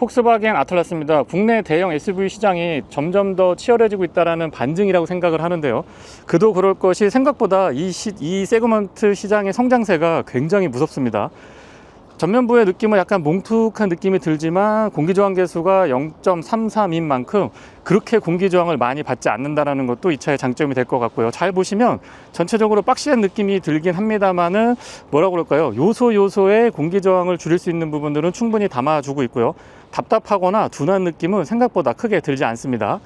폭스바겐 아틀라스입니다. 국내 대형 SUV 시장이 점점 더 치열해지고 있다는 반증이라고 생각을 하는데요. 그도 그럴 것이 생각보다 이 세그먼트 시장의 성장세가 굉장히 무섭습니다. 전면부의 느낌은 약간 뭉툭한 느낌이 들지만 공기저항 계수가 0.33인 만큼 그렇게 공기저항을 많이 받지 않는다는 것도 이 차의 장점이 될 것 같고요. 잘 보시면 전체적으로 박시한 느낌이 들긴 합니다만은 뭐라고 그럴까요? 요소에 공기저항을 줄일 수 있는 부분들은 충분히 담아주고 있고요. 답답하거나 둔한 느낌은 생각보다 크게 들지 않습니다.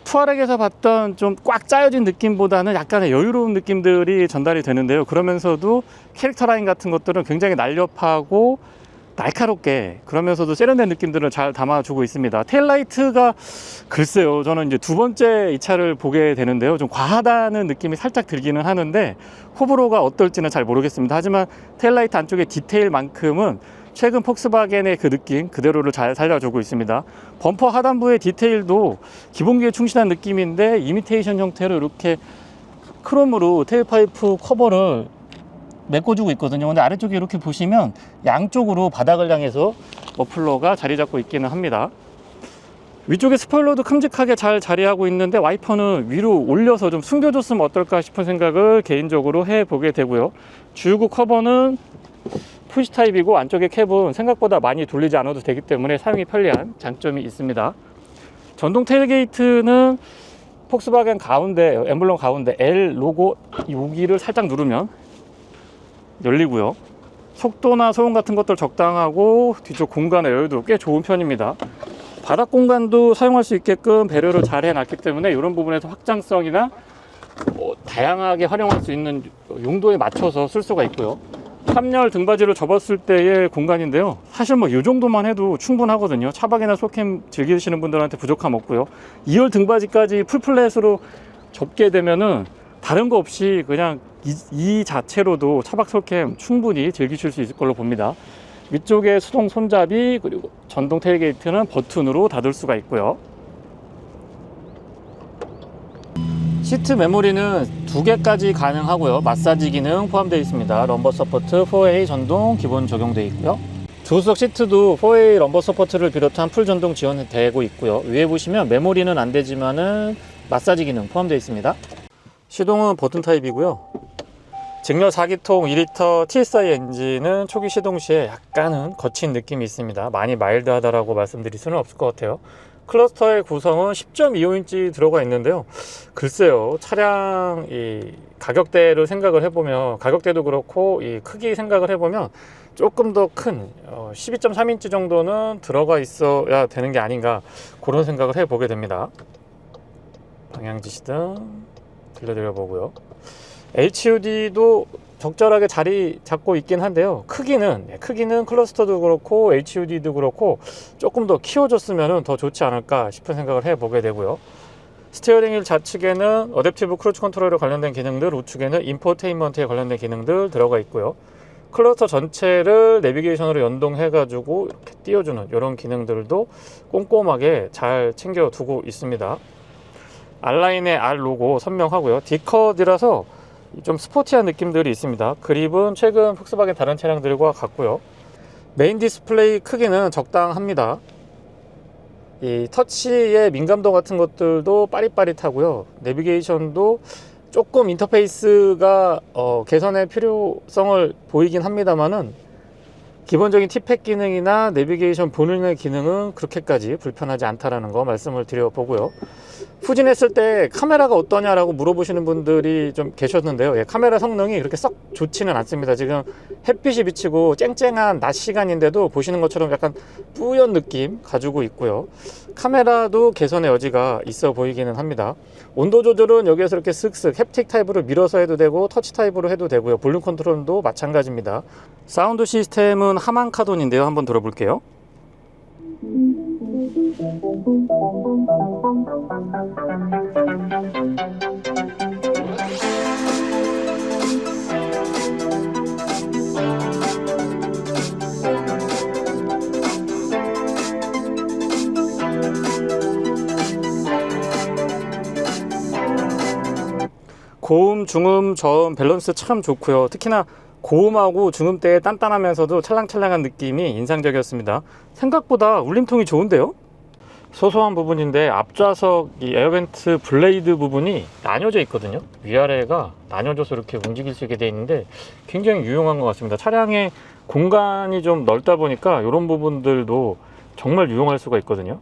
투아렉에서 봤던 좀 꽉 짜여진 느낌보다는 약간의 여유로운 느낌들이 전달이 되는데요. 그러면서도 캐릭터 라인 같은 것들은 굉장히 날렵하고 날카롭게, 그러면서도 세련된 느낌들을 잘 담아주고 있습니다. 테일라이트가 글쎄요, 저는 이제 두 번째 이 차를 보게 되는데요, 좀 과하다는 느낌이 살짝 들기는 하는데 호불호가 어떨지는 잘 모르겠습니다. 하지만 테일라이트 안쪽의 디테일만큼은 최근 폭스바겐의 그 느낌 그대로를 잘 살려주고 있습니다. 범퍼 하단부의 디테일도 기본기에 충실한 느낌인데 이미테이션 형태로 이렇게 크롬으로 테일파이프 커버를 메꿔주고 있거든요. 근데 아래쪽에 이렇게 보시면 양쪽으로 바닥을 향해서 머플러가 자리 잡고 있기는 합니다. 위쪽에 스포일러도 큼직하게 잘 자리하고 있는데 와이퍼는 위로 올려서 좀 숨겨줬으면 어떨까 싶은 생각을 개인적으로 해보게 되고요. 주유구 커버는 푸시 타입이고 안쪽의 캡은 생각보다 많이 돌리지 않아도 되기 때문에 사용이 편리한 장점이 있습니다. 전동 테일게이트는 폭스바겐 가운데, 엠블럼 가운데 L 로고 여기를 살짝 누르면 열리고요. 속도나 소음 같은 것들 적당하고 뒤쪽 공간의 여유도 꽤 좋은 편입니다. 바닥 공간도 사용할 수 있게끔 배려를 잘 해놨기 때문에 이런 부분에서 확장성이나 다양하게 활용할 수 있는 용도에 맞춰서 쓸 수가 있고요. 3열 등받이를 접었을 때의 공간인데요, 사실 이 정도만 해도 충분하거든요. 차박이나 솔캠 즐기시는 분들한테 부족함 없고요. 2열 등받이까지 풀플랫으로 접게 되면은 다른 거 없이 그냥 이 자체로도 차박 솔캠 충분히 즐기실 수 있을 걸로 봅니다. 위쪽에 수동 손잡이 그리고 전동 테일게이트는 버튼으로 닫을 수가 있고요. 시트 메모리는 2개까지 가능하고요. 마사지 기능 포함되어 있습니다. 럼버 서포트 4A 전동 기본 적용되어 있고요. 조수석 시트도 4A 럼버 서포트를 비롯한 풀 전동 지원되고 있고요. 위에 보시면 메모리는 안 되지만은 마사지 기능 포함되어 있습니다. 시동은 버튼 타입이고요. 직렬 4기통 2리터 TSI 엔진은 초기 시동 시에 약간은 거친 느낌이 있습니다. 많이 마일드하다라고 말씀드릴 수는 없을 것 같아요. 클러스터의 구성은 10.25인치 들어가 있는데요. 글쎄요, 차량 이 가격대를 생각을 해보면, 가격대도 그렇고 이 크기 생각을 해보면 조금 더 큰 12.3인치 정도는 들어가 있어야 되는 게 아닌가, 그런 생각을 해보게 됩니다. 방향지시등 들려드려 보고요. HUD도 적절하게 자리 잡고 있긴 한데요, 크기는 클러스터도 그렇고 HUD도 그렇고 조금 더 키워줬으면 더 좋지 않을까 싶은 생각을 해보게 되고요. 스티어링 휠 좌측에는 어댑티브 크루즈 컨트롤에 관련된 기능들, 우측에는 인포테인먼트에 관련된 기능들 들어가 있고요. 클러스터 전체를 내비게이션으로 연동해 가지고 이렇게 띄워주는 이런 기능들도 꼼꼼하게 잘 챙겨두고 있습니다. R라인의 R 로고 선명하고요. D컷이라서 좀 스포티한 느낌들이 있습니다. 그립은 최근 폭스바겐 다른 차량들과 같고요. 메인 디스플레이 크기는 적당합니다. 이 터치의 민감도 같은 것들도 빠릿빠릿하고요. 내비게이션도 조금 인터페이스가 개선의 필요성을 보이긴 합니다만은 기본적인 티팩 기능이나 내비게이션 본연의 기능은 그렇게까지 불편하지 않다라는 거 말씀을 드려보고요. 후진했을 때 카메라가 어떠냐라고 물어보시는 분들이 좀 계셨는데요. 카메라 성능이 그렇게 썩 좋지는 않습니다. 지금 햇빛이 비치고 쨍쨍한 낮 시간인데도 보시는 것처럼 약간 뿌연 느낌 가지고 있고요. 카메라도 개선의 여지가 있어 보이기는 합니다. 온도 조절은 여기에서 이렇게 슥슥 햅틱 타입으로 밀어서 해도 되고 터치 타입으로 해도 되고요. 볼륨 컨트롤도 마찬가지입니다. 사운드 시스템은 하만 카돈인데요. 한번 들어볼게요. 고음, 중음, 저음 밸런스 참 좋고요. 특히나 고음하고 중음 때의 단단하면서도 찰랑찰랑한 느낌이 인상적이었습니다. 생각보다 울림통이 좋은데요? 소소한 부분인데 앞좌석 이 에어벤트 블레이드 부분이 나뉘어져 있거든요. 위아래가 나뉘어져서 이렇게 움직일 수 있게 되어 있는데 굉장히 유용한 것 같습니다. 차량의 공간이 좀 넓다 보니까 이런 부분들도 정말 유용할 수가 있거든요.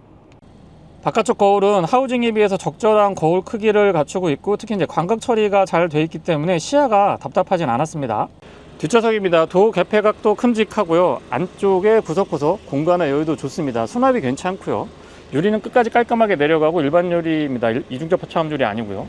바깥쪽 거울은 하우징에 비해서 적절한 거울 크기를 갖추고 있고, 특히 이제 광각 처리가 잘 되어 있기 때문에 시야가 답답하진 않았습니다. 뒷좌석입니다. 도 개폐각도 큼직하고요. 안쪽에 구석구석 공간의 여유도 좋습니다. 수납이 괜찮고요. 유리는 끝까지 깔끔하게 내려가고 일반 유리입니다. 이중적 포차함 유리 아니고요.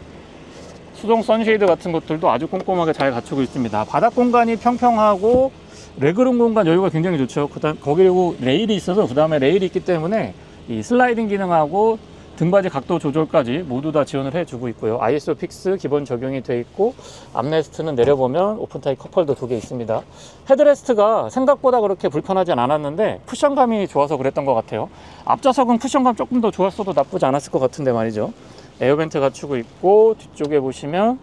수동 선쉐이드 같은 것들도 아주 꼼꼼하게 잘 갖추고 있습니다. 바닥 공간이 평평하고 레그룸 공간 여유가 굉장히 좋죠. 거기고 레일이 있어서 그 다음에 레일이 있기 때문에 이 슬라이딩 기능하고 등받이 각도 조절까지 모두 다 지원을 해주고 있고요. ISO 픽스 기본 적용이 되어 있고, 암레스트는 내려보면 오픈타입 컵홀더 2개 있습니다. 헤드레스트가 생각보다 그렇게 불편하진 않았는데 쿠션감이 좋아서 그랬던 것 같아요. 앞좌석은 쿠션감 조금 더 좋았어도 나쁘지 않았을 것 같은데 말이죠. 에어벤트 갖추고 있고, 뒤쪽에 보시면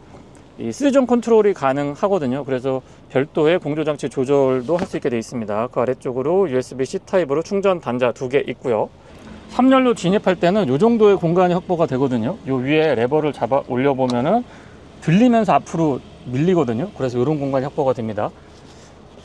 이 3존 컨트롤이 가능하거든요. 그래서 별도의 공조장치 조절도 할 수 있게 되어 있습니다. 그 아래쪽으로 USB-C 타입으로 충전 단자 2개 있고요. 3열로 진입할 때는 이 정도의 공간이 확보가 되거든요. 이 위에 레버를 잡아 올려보면은 들리면서 앞으로 밀리거든요. 그래서 이런 공간이 확보가 됩니다.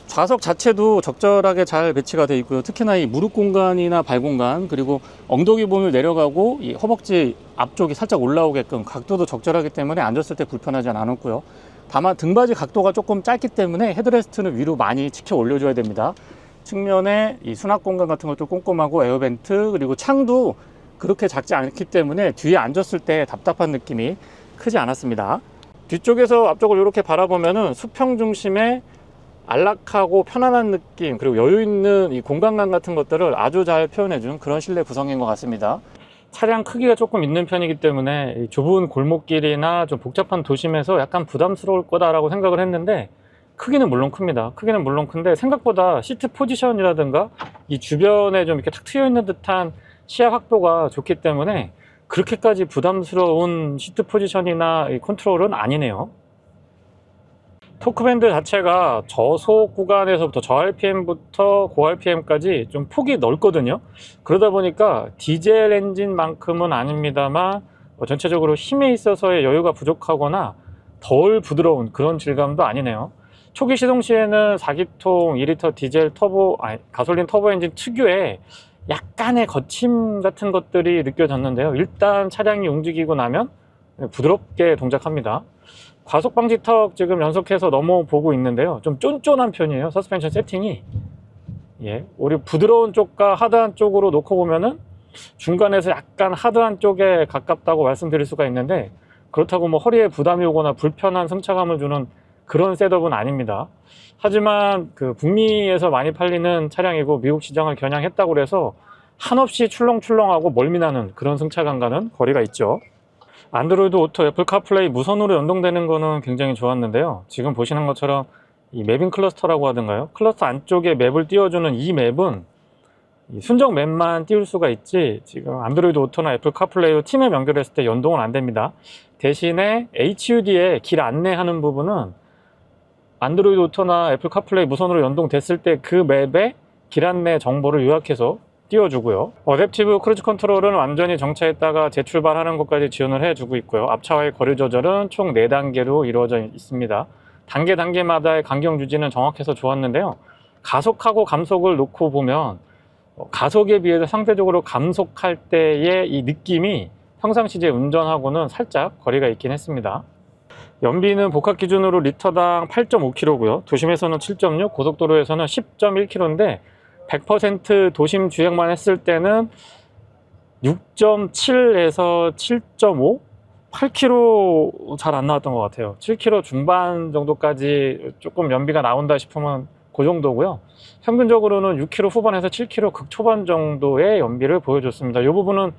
좌석 자체도 적절하게 잘 배치가 되어 있고요. 특히나 이 무릎 공간이나 발 공간, 그리고 엉덩이 부분을 내려가고 이 허벅지 앞쪽이 살짝 올라오게끔 각도도 적절하기 때문에 앉았을 때 불편하지 않았고요. 다만 등받이 각도가 조금 짧기 때문에 헤드레스트는 위로 많이 치켜 올려줘야 됩니다. 측면에 이 수납 공간 같은 것도 꼼꼼하고, 에어벤트 그리고 창도 그렇게 작지 않기 때문에 뒤에 앉았을 때 답답한 느낌이 크지 않았습니다. 뒤쪽에서 앞쪽을 이렇게 바라보면은 수평 중심의 안락하고 편안한 느낌, 그리고 여유 있는 이 공간감 같은 것들을 아주 잘 표현해준 그런 실내 구성인 것 같습니다. 차량 크기가 조금 있는 편이기 때문에 좁은 골목길이나 좀 복잡한 도심에서 약간 부담스러울 거다라고 생각을 했는데, 크기는 물론 큽니다. 크기는 물론 큰데 생각보다 시트 포지션이라든가 이 주변에 좀 이렇게 탁 트여 있는 듯한 시야 확보가 좋기 때문에 그렇게까지 부담스러운 시트 포지션이나 이 컨트롤은 아니네요. 토크밴드 자체가 저속 구간에서부터 저 RPM부터 고 RPM까지 좀 폭이 넓거든요. 그러다 보니까 디젤 엔진만큼은 아닙니다만 전체적으로 힘에 있어서의 여유가 부족하거나 덜 부드러운 그런 질감도 아니네요. 초기 시동 시에는 4기통 2리터 디젤 가솔린 터보 엔진 특유의 약간의 거침 같은 것들이 느껴졌는데요. 일단 차량이 움직이고 나면 부드럽게 동작합니다. 과속 방지 턱 지금 연속해서 넘어보고 있는데요. 좀 쫀쫀한 편이에요. 서스펜션 세팅이. 우리 부드러운 쪽과 하드한 쪽으로 놓고 보면은 중간에서 약간 하드한 쪽에 가깝다고 말씀드릴 수가 있는데, 그렇다고 뭐 허리에 부담이 오거나 불편한 승차감을 주는 그런 셋업은 아닙니다. 하지만 그 북미에서 많이 팔리는 차량이고 미국 시장을 겨냥했다고 해서 한없이 출렁출렁하고 멀미나는 그런 승차감과는 거리가 있죠. 안드로이드 오토, 애플 카플레이 무선으로 연동되는 거는 굉장히 좋았는데요. 지금 보시는 것처럼 이 맵인 클러스터라고 하던가요? 클러스터 안쪽에 맵을 띄워주는 이 맵은 순정 맵만 띄울 수가 있지, 지금 안드로이드 오토나 애플 카플레이로 팀에 연결했을 때 연동은 안 됩니다. 대신에 HUD에 길 안내하는 부분은 안드로이드 오토나 애플 카플레이 무선으로 연동됐을 때 그 맵에 길 안내 정보를 요약해서 띄워주고요. 어댑티브 크루즈 컨트롤은 완전히 정차했다가 재출발하는 것까지 지원을 해주고 있고요. 앞차와의 거리 조절은 총 4단계로 이루어져 있습니다. 단계마다의 간격 유지는 정확해서 좋았는데요. 가속하고 감속을 놓고 보면 가속에 비해서 상대적으로 감속할 때의 이 느낌이 평상시 제 운전하고는 살짝 거리가 있긴 했습니다. 연비는 복합 기준으로 리터당 8.5km고요. 도심에서는 7.6, 고속도로에서는 10.1km인데 100% 도심 주행만 했을 때는 6.7에서 7.5? 8km 잘 안 나왔던 것 같아요. 7km 중반 정도까지 조금 연비가 나온다 싶으면 그 정도고요. 평균적으로는 6km 후반에서 7km 극초반 정도의 연비를 보여줬습니다. 이 부분은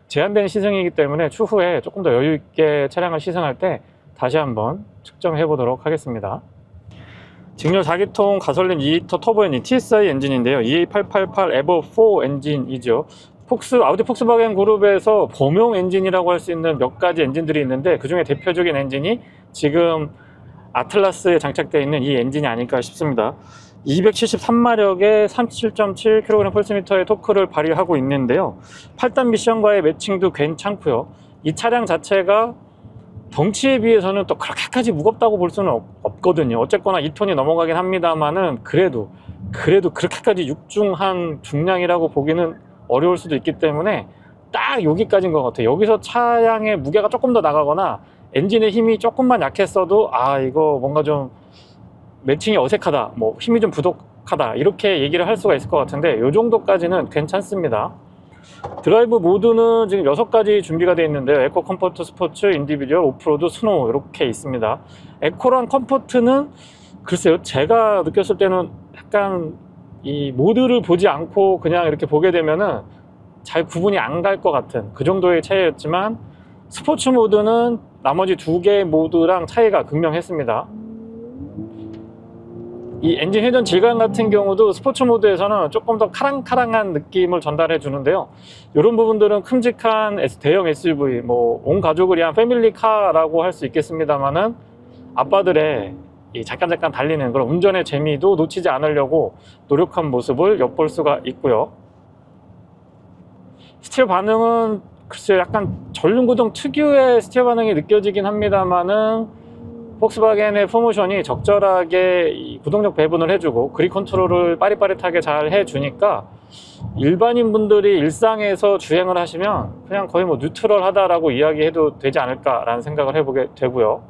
제한된 시승이기 때문에 추후에 조금 더 여유 있게 차량을 시승할 때 다시 한번 측정해 보도록 하겠습니다. 직렬 4기통 가솔린 2리터 터보 엔진 TSI 엔진인데요. EA888 EVO4 엔진이죠. 아우디 폭스바겐 그룹에서 범용 엔진이라고 할 수 있는 몇 가지 엔진들이 있는데, 그 중에 대표적인 엔진이 지금 아틀라스에 장착되어 있는 이 엔진이 아닐까 싶습니다. 273마력에 37.7kg 폴스미터의 토크를 발휘하고 있는데요. 8단 미션과의 매칭도 괜찮고요. 이 차량 자체가 덩치에 비해서는 또 그렇게까지 무겁다고 볼 수는 없거든요. 어쨌거나 2톤이 넘어가긴 합니다만은 그래도 그렇게까지 육중한 중량이라고 보기는 어려울 수도 있기 때문에 딱 여기까지인 것 같아요. 여기서 차량의 무게가 조금 더 나가거나 엔진의 힘이 조금만 약했어도 아 이거 뭔가 좀 매칭이 어색하다, 뭐 힘이 좀 부족하다 이렇게 얘기를 할 수가 있을 것 같은데 이 정도까지는 괜찮습니다. 드라이브 모드는 지금 6가지 준비가 되어 있는데요. 에코, 컴포트, 스포츠, 인디비듀얼, 오프로드, 스노우 이렇게 있습니다. 에코랑 컴포트는 글쎄요, 제가 느꼈을 때는 약간 이 모드를 보지 않고 그냥 이렇게 보게 되면은 잘 구분이 안 갈 것 같은 그 정도의 차이였지만, 스포츠 모드는 나머지 2개의 모드랑 차이가 극명했습니다. 이 엔진 회전 질감 같은 경우도 스포츠 모드에서는 조금 더 카랑카랑한 느낌을 전달해 주는데요. 이런 부분들은 큼직한 대형 SUV, 뭐 온 가족을 위한 패밀리카라고 할 수 있겠습니다만은 아빠들의 이 잠깐 달리는 그런 운전의 재미도 놓치지 않으려고 노력한 모습을 엿볼 수가 있고요. 스티어 반응은 글쎄요, 약간 전륜구동 특유의 스티어 반응이 느껴지긴 합니다만은 폭스바겐의 포모션이 적절하게 이 구동력 배분을 해주고 그립 컨트롤을 빠릿빠릿하게 잘 해주니까 일반인 분들이 일상에서 주행을 하시면 그냥 거의 뭐 뉴트럴하다라고 이야기해도 되지 않을까라는 생각을 해보게 되고요.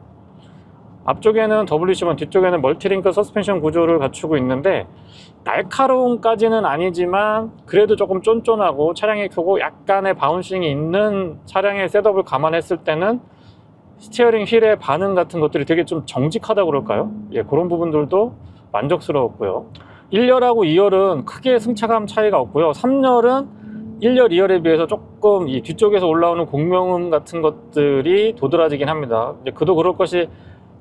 앞쪽에는 WC1, 뒤쪽에는 멀티링크 서스펜션 구조를 갖추고 있는데 날카로움까지는 아니지만 그래도 조금 쫀쫀하고 차량이 크고 약간의 바운싱이 있는 차량의 셋업을 감안했을 때는 스티어링 휠의 반응 같은 것들이 되게 좀 정직하다고 그럴까요? 예, 그런 부분들도 만족스러웠고요. 1열하고 2열은 크게 승차감 차이가 없고요. 3열은 1열, 2열에 비해서 조금 이 뒤쪽에서 올라오는 공명음 같은 것들이 도드라지긴 합니다. 이제 그도 그럴 것이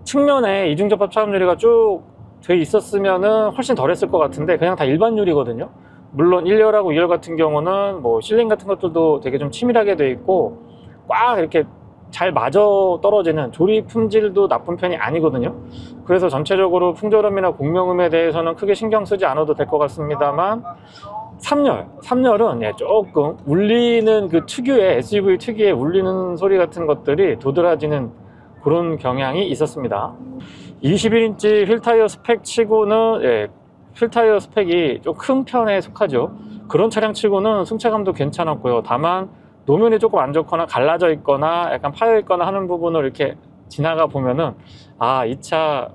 측면에 이중접합 차음유리가 쭉 돼 있었으면은 훨씬 덜 했을 것 같은데 그냥 다 일반 유리거든요. 물론 1열하고 2열 같은 경우는 뭐 실링 같은 것들도 되게 좀 치밀하게 돼 있고 꽉 이렇게 잘 맞아 떨어지는 조립 품질도 나쁜 편이 아니거든요. 그래서 전체적으로 풍절음이나 공명음에 대해서는 크게 신경 쓰지 않아도 될 것 같습니다만 3열은 예, 조금 울리는 그 특유의 SUV 특유의 울리는 소리 같은 것들이 도드라지는 그런 경향이 있었습니다. 21인치 휠 타이어 스펙 치고는 예, 휠 타이어 스펙이 좀 큰 편에 속하죠. 그런 차량 치고는 승차감도 괜찮았고요. 다만 노면이 조금 안 좋거나 갈라져 있거나 약간 파여 있거나 하는 부분을 이렇게 지나가 보면은 아, 이 차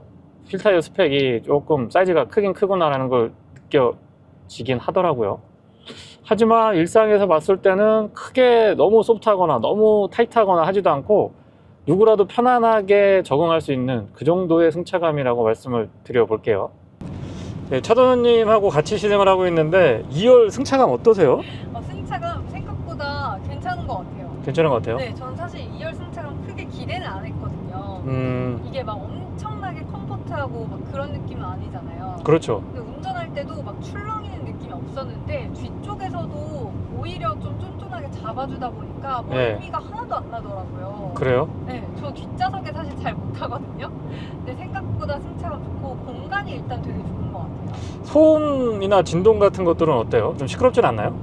휠 타이어 스펙이 조금 사이즈가 크긴 크구나라는 걸 느껴지긴 하더라고요. 하지만 일상에서 봤을 때는 크게 너무 소프트하거나 너무 타이트하거나 하지도 않고 누구라도 편안하게 적응할 수 있는 그 정도의 승차감이라고 말씀을 드려볼게요. 네, 차도현님하고 같이 시승을 하고 있는데 2열 승차감 어떠세요? 승차감 생각보다 괜찮은 것 같아요. 괜찮은 것 같아요? 네, 저는 사실 2열 승차감 크게 기대는 안 했거든요. 이게 막 엄청나게 컴포트하고 막 그런 느낌은 아니잖아요. 그렇죠. 근데 운전할 때도 막 출렁이는 느낌이 없었는데 뒤쪽에서도 오히려 좀 쫀쫀하게 잡아주다 보니까 멀미가 하나도 안 나더라고요. 그래요? 네, 저 뒷좌석에 사실 잘 못하거든요. 근데 생각보다 승차감 좋고 공간이 일단 되게 좋은 것 같아요. 소음이나 진동 같은 것들은 어때요? 좀 시끄럽진 않나요?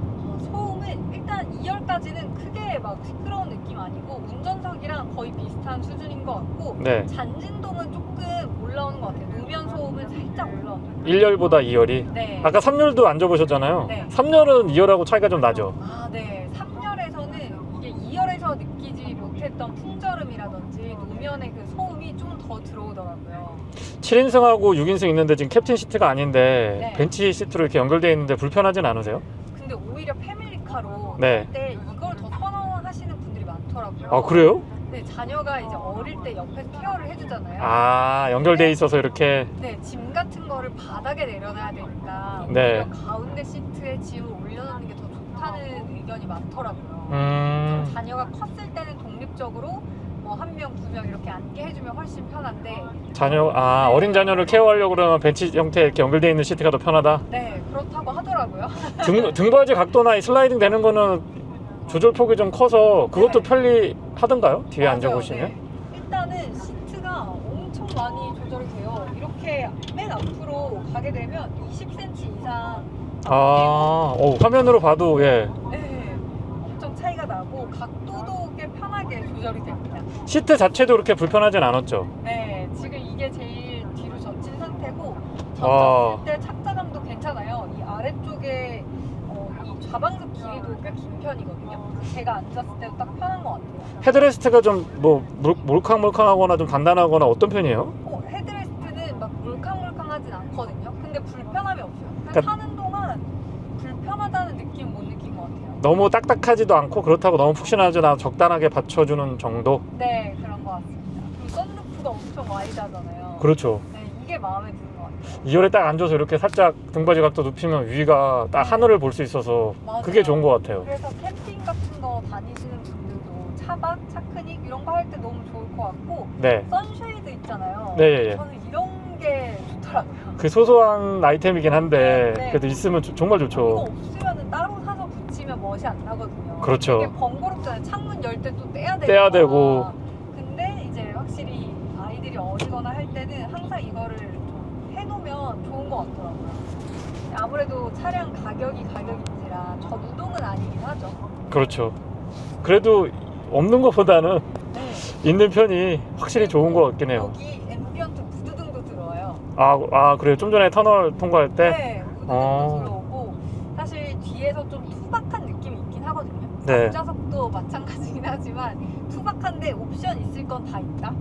소음은 일단 2열까지는 크게 막 시끄러운 느낌 아니고 운전석이랑 거의 비슷한 수준인 것 같고 네. 잔진동은 조금 올라오는 것 같아요. 노면 소음은 살짝 올라오는 1열보다 2열이? 네. 아까 3열도 앉아보셨잖아요. 네. 3열은 2열하고 차이가 좀 나죠? 아, 네. 3열에서는 이게 2열에서 느끼지 못했던 풍절음이라든지 노면의 그 소음이 좀 더 들어오더라고요. 7인승하고 6인승 있는데 지금 캡틴 시트가 아닌데 네. 벤치 시트로 이렇게 연결되어 있는데 불편하진 않으세요? 근데 오히려 패밀리카로 네. 할 때 이걸 더 선호하시는 분들이 많더라고요. 아, 그래요? 네, 자녀가 이제 어릴 때 옆에서 케어를 해주잖아요. 아, 연결되어 있어서 이렇게. 네, 짐 같은 거를 바닥에 내려놔야 되니까 네. 오히려 가운데 시트에 짐을 올려놓는 게 더 좋다는 의견이 많더라고요. 자녀가 컸을 때는 독립적으로 뭐 1명, 2명 이렇게 앉게 해주면 훨씬 편한데 어린 자녀를 케어하려고 그러면 벤치 형태 이렇게 연결되어 있는 시트가 더 편하다? 네, 그렇다고 하더라고요. 등받이 각도나 슬라이딩 되는 거는 조절폭이 좀 커서 그것도 네. 편리하던가요? 뒤에 맞아요. 앉아보시면? 네. 일단은 시트가 가게 되면 20cm 이상 화면으로 봐도 예. 네, 엄청 차이가 나고 각도도 꽤 편하게 조절이 됩니다. 시트 자체도 그렇게 불편하진 않았죠? 네, 지금 이게 제일 뒤로 젖힌 상태고 아. 젖혔을 때 착자감도 괜찮아요. 이 아래쪽에 이 좌방석 길이도 꽤 긴 편이거든요. 제가 앉았을 때도 딱 편한 것 같아요. 헤드레스트가 좀 뭐 몰캉몰캉하거나 좀 단단하거나 어떤 편이에요? 헤드레스트는 막 물캉물캉하진 않거든요. 근데 불편함이 없어요. 그냥 그러니까- 타는 동안 불편하다는 느낌 못 느낀 것 같아요. 너무 딱딱하지도 않고 그렇다고 너무 푹신하지도 않아 적당하게 받쳐주는 정도? 네, 그런 것 같습니다. 그리고 썬루프가 엄청 와이드하잖아요. 그렇죠. 네, 이게 마음에 드는 것 같아요. 2열에 딱 앉아서 이렇게 살짝 등받이 각도 눕히면 위가 딱 하늘을 볼 수 있어서 맞아요. 그게 좋은 것 같아요. 그래서 캠핑 같은 거 다니시는 분들도 차박, 차크닉 이런 거 할 때 너무 좋을 것 같고 네. 선쉐이드 있잖아요. 네, 예, 예. 저는 이런 게 좋더라고요. 그 소소한 아이템이긴 한데 네. 그래도 있으면 정말 이거 좋죠. 없으면 따로 사서 붙이면 멋이 안 나거든요. 그렇죠. 이게 번거롭잖아요. 창문 열 때 또 떼야 되고. 떼야 되고. 근데 이제 확실히 아이들이 어리거나 할 때는 항상 이거를 좀 해놓으면 좋은 것 같더라고요. 아무래도 차량 가격인지라 저무동은 아니긴 하죠. 그렇죠. 그래도 없는 것보다는 네. 있는 편이 확실히 좋은 것 같긴 해요. 여기 앰비언트 무드등도 들어와요. 그래요. 좀 전에 터널 통과할 때? 네, 무드등도 들어오고 사실 뒤에서 좀 투박한 느낌이 있긴 하거든요. 네. 뒷좌석도 마찬가지긴 하지만 투박한데 옵션 있을 건 다 있다.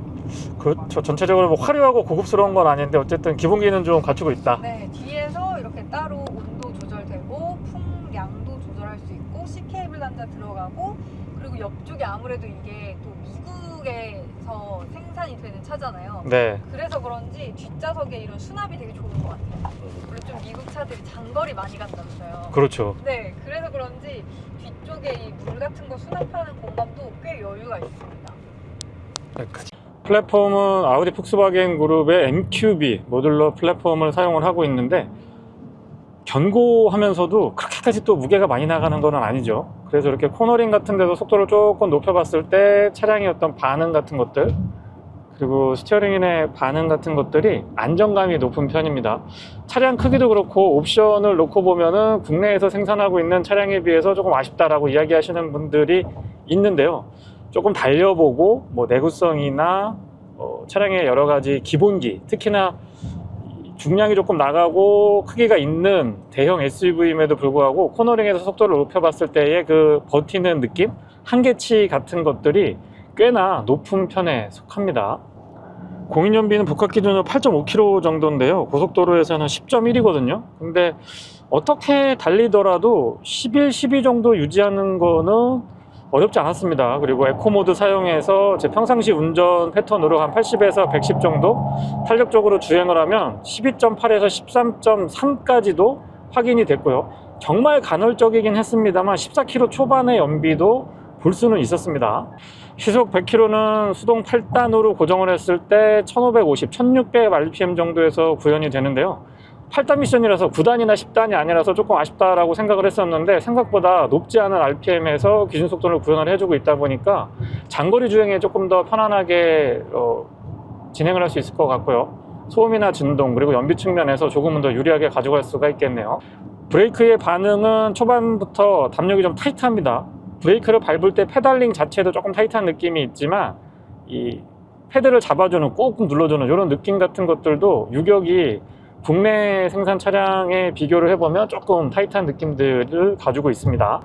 그렇죠. 전체적으로 뭐 화려하고 고급스러운 건 아닌데 어쨌든 기본기는 좀 갖추고 있다. 네, 뒤에서 이렇게 따로 온도 조절되고 풍량도 조절할 수 있고 C 케이블 단자 들어가고 그리고 옆쪽에 아무래도 이게 또 미국에서 생산이 되는 차잖아요. 네. 그래서 그런지 뒷좌석에 이런 수납이 되게 좋은 것 같아요. 원래 좀 미국 차들이 장거리 많이 간다면서요. 그렇죠. 네, 그래서 그런지 뒤쪽에 이 물 같은 거 수납하는 공간도 꽤 여유가 있습니다. 플랫폼은 아우디 폭스바겐 그룹의 MQB 모듈러 플랫폼을 사용을 하고 있는데 견고하면서도 그렇게까지 또 무게가 많이 나가는 건 아니죠. 그래서 이렇게 코너링 같은 데서 속도를 조금 높여봤을 때 차량의 어떤 반응 같은 것들 그리고 스티어링의 반응 같은 것들이 안정감이 높은 편입니다. 차량 크기도 그렇고 옵션을 놓고 보면은 국내에서 생산하고 있는 차량에 비해서 조금 아쉽다라고 이야기하시는 분들이 있는데요. 조금 달려보고 뭐 내구성이나 차량의 여러 가지 기본기, 특히나 중량이 조금 나가고 크기가 있는 대형 SUV임에도 불구하고 코너링에서 속도를 높여봤을 때의 그 버티는 느낌, 한계치 같은 것들이 꽤나 높은 편에 속합니다. 공인연비는 복합 기준으로 8.5km 정도인데요. 고속도로에서는 10.1이거든요. 근데 어떻게 달리더라도 11, 12 정도 유지하는 거는 어렵지 않았습니다. 그리고 에코모드 사용해서 제 평상시 운전 패턴으로 한 80에서 110 정도 탄력적으로 주행을 하면 12.8에서 13.3까지도 확인이 됐고요. 정말 간헐적이긴 했습니다만 14km 초반의 연비도 볼 수는 있었습니다. 시속 100km는 수동 8단으로 고정을 했을 때 1550, 1600 rpm 정도에서 구현이 되는데요. 8단 미션이라서 9단이나 10단이 아니라서 조금 아쉽다라고 생각을 했었는데 생각보다 높지 않은 RPM에서 기준 속도를 구현을 해주고 있다 보니까 장거리 주행에 조금 더 편안하게 진행을 할 수 있을 것 같고요. 소음이나 진동 그리고 연비 측면에서 조금은 더 유리하게 가져갈 수가 있겠네요. 브레이크의 반응은 초반부터 담력이 좀 타이트합니다. 브레이크를 밟을 때 페달링 자체도 조금 타이트한 느낌이 있지만 이 패드를 잡아주는 꾹꾹 눌러주는 이런 느낌 같은 것들도 유격이 국내 생산 차량에 비교를 해보면 조금 타이트한 느낌들을 가지고 있습니다.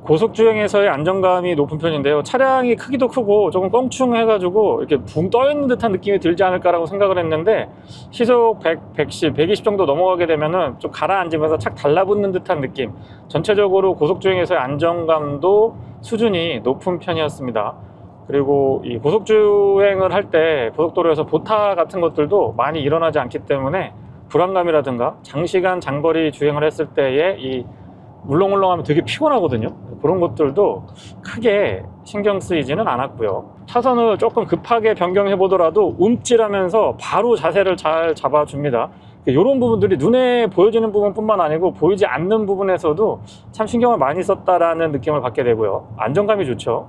고속주행에서의 안정감이 높은 편인데요. 차량이 크기도 크고 조금 껑충해가지고 이렇게 붕 떠있는 듯한 느낌이 들지 않을까라고 생각을 했는데 시속 100, 110, 120 정도 넘어가게 되면은 좀 가라앉으면서 착 달라붙는 듯한 느낌. 전체적으로 고속주행에서의 안정감도 수준이 높은 편이었습니다. 그리고 이 고속주행을 할 때 고속도로에서 보타 같은 것들도 많이 일어나지 않기 때문에 불안감이라든가 장시간 장거리 주행을 했을 때의 이 울렁울렁하면 되게 피곤하거든요. 그런 것들도 크게 신경 쓰이지는 않았고요. 차선을 조금 급하게 변경해 보더라도 움찔하면서 바로 자세를 잘 잡아줍니다. 이런 부분들이 눈에 보여지는 부분뿐만 아니고 보이지 않는 부분에서도 참 신경을 많이 썼다라는 느낌을 받게 되고요. 안정감이 좋죠.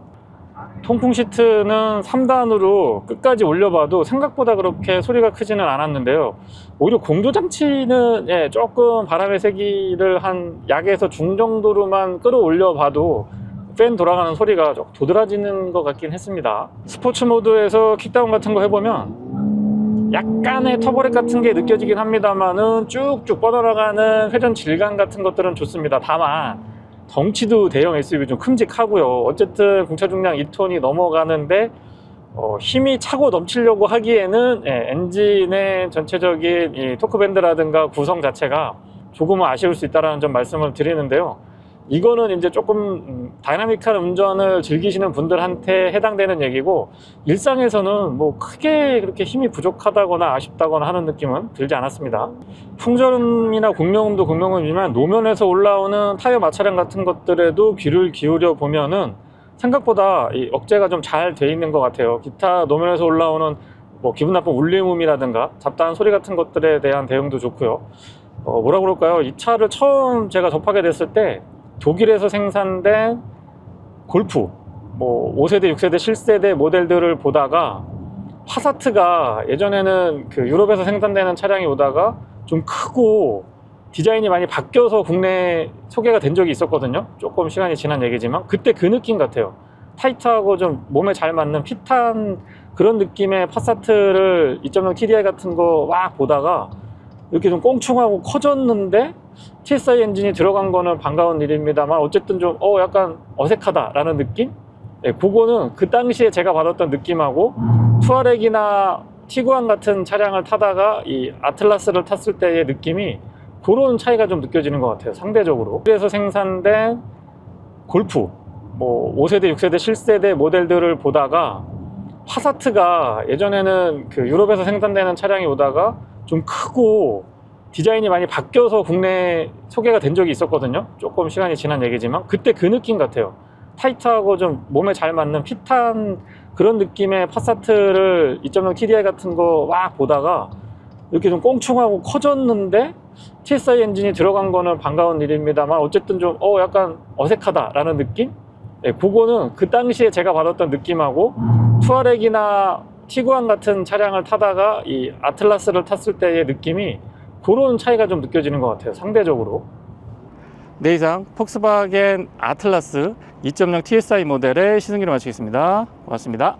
통풍 시트는 3단으로 끝까지 올려봐도 생각보다 그렇게 소리가 크지는 않았는데요. 오히려 공조 장치는 조금 바람의 세기를 한 약에서 중 정도로만 끌어올려 봐도 팬 돌아가는 소리가 좀 도드라지는 것 같긴 했습니다. 스포츠 모드에서 킥다운 같은 거 해보면 약간의 터보렉 같은 게 느껴지긴 합니다만은 쭉쭉 뻗어나가는 회전 질감 같은 것들은 좋습니다. 다만 덩치도 대형 SUV 좀 큼직하고요. 어쨌든 공차 중량 2톤이 넘어가는데 힘이 차고 넘치려고 하기에는 엔진의 전체적인 이 토크밴드라든가 구성 자체가 조금은 아쉬울 수 있다는 점 말씀을 드리는데요. 이거는 이제 조금 다이나믹한 운전을 즐기시는 분들한테 해당되는 얘기고, 일상에서는 뭐 크게 그렇게 힘이 부족하다거나 아쉽다거나 하는 느낌은 들지 않았습니다. 풍절음이나 공명음도 공명음이지만 노면에서 올라오는 타이어 마찰량 같은 것들에도 귀를 기울여 보면은 생각보다 이 억제가 좀 잘 돼 있는 것 같아요. 기타 노면에서 올라오는 뭐 기분 나쁜 울림음이라든가 잡다한 소리 같은 것들에 대한 대응도 좋고요. 뭐라 그럴까요? 이 차를 처음 제가 접하게 됐을 때 독일에서 생산된 골프, 뭐 5세대, 6세대, 7세대 모델들을 보다가 파사트가 예전에는 그 유럽에서 생산되는 차량이 오다가 좀 크고 디자인이 많이 바뀌어서 국내에 소개가 된 적이 있었거든요. 조금 시간이 지난 얘기지만 그때 그 느낌 같아요. 타이트하고 좀 몸에 잘 맞는 핏한 그런 느낌의 파사트를 2.0 TDI 같은 거 막 보다가 이렇게 좀 꽁충하고 커졌는데 TSI 엔진이 들어간 거는 반가운 일입니다만 어쨌든 좀 약간 어색하다라는 느낌? 그거는 그 당시에 제가 받았던 느낌하고 투아렉이나 티구안 같은 차량을 타다가 이 아틀라스를 탔을 때의 느낌이 그런 차이가 좀 느껴지는 것 같아요, 상대적으로. 그래서 생산된 골프, 뭐 5세대, 6세대, 7세대 모델들을 보다가 파사트가 예전에는 그 유럽에서 생산되는 차량이 오다가 좀 크고 디자인이 많이 바뀌어서 국내에 소개가 된 적이 있었거든요. 조금 시간이 지난 얘기지만 그때 그 느낌 같아요. 타이트하고 좀 몸에 잘 맞는 핏한 그런 느낌의 파사트를 2.0 TDI 같은 거 막 보다가 이렇게 좀 꽁충하고 커졌는데 TSI 엔진이 들어간 거는 반가운 일입니다만 어쨌든 좀 약간 어색하다라는 느낌? 그거는 그 당시에 제가 받았던 느낌하고 투아렉이나 티구안 같은 차량을 타다가 이 아틀라스를 탔을 때의 느낌이 그런 차이가 좀 느껴지는 것 같아요, 상대적으로. 네, 이상 폭스바겐 아틀라스 2.0 TSI 모델의 시승기를 마치겠습니다. 고맙습니다.